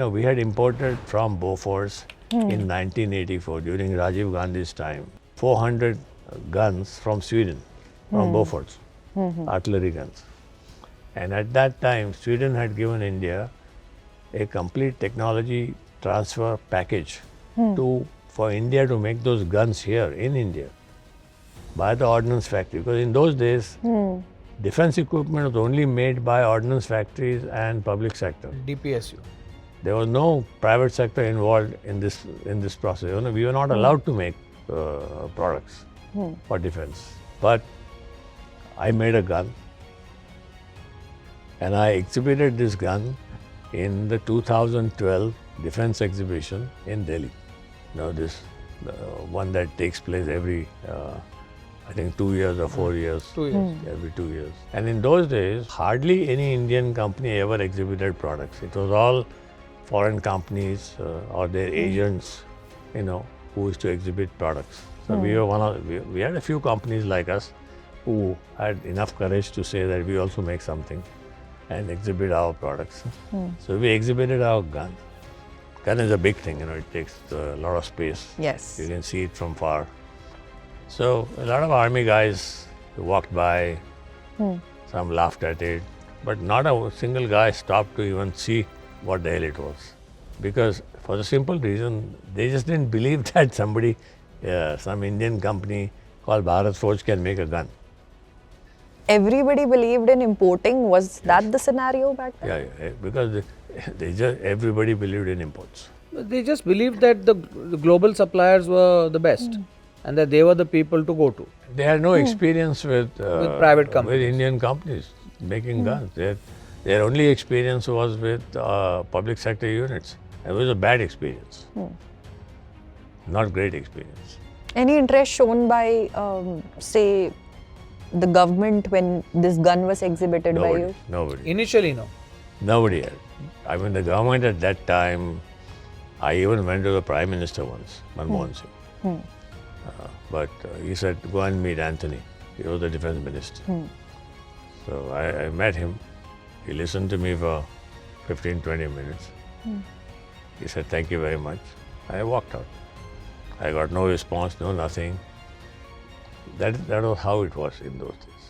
we had imported from Bofors in 1984 during Rajiv Gandhi's time 400 guns from Sweden, from Bofors, artillery guns. And at that time, Sweden had given India a complete technology transfer package for India to make those guns here in India by the ordnance factory. Because in those days, defense equipment was only made by ordnance factories and public sector. DPSU. There was no private sector involved in this process. We were not allowed to make products for defense. But I made a gun, and I exhibited this gun in the 2012 Defense Exhibition in Delhi. This one that takes place every, I think 2 years or 4 years. 2 years. Every 2 years. And in those days, hardly any Indian company ever exhibited products. It was all foreign companies or their agents, who used to exhibit products. So we were we had a few companies like us who had enough courage to say that we also make something and exhibit our products. So we exhibited our gun. Gun is a big thing, it takes a lot of space. Yes. You can see it from far. So a lot of army guys walked by, some laughed at it, but not a single guy stopped to even see what the hell it was. Because for the simple reason, they just didn't believe that somebody, some Indian company called Bharat Forge can make a gun. Everybody believed in importing. Was that the scenario back then? Yeah, because everybody believed in imports. They just believed that the global suppliers were the best and that they were the people to go to. They had no experience with private companies. with Indian companies making guns. Their only experience was with public sector units. It was a bad experience, not great experience. Any interest shown by, say, the government when this gun was exhibited by you? Nobody. Initially, no. Nobody had. I mean, the government at that time, I even went to the Prime Minister once, Manmohan Singh. But he said, go and meet Anthony. He was the defense minister. So I met him. He listened to me for 15-20 minutes. He said, thank you very much. I walked out. I got no response, no nothing. That was how it was in those days.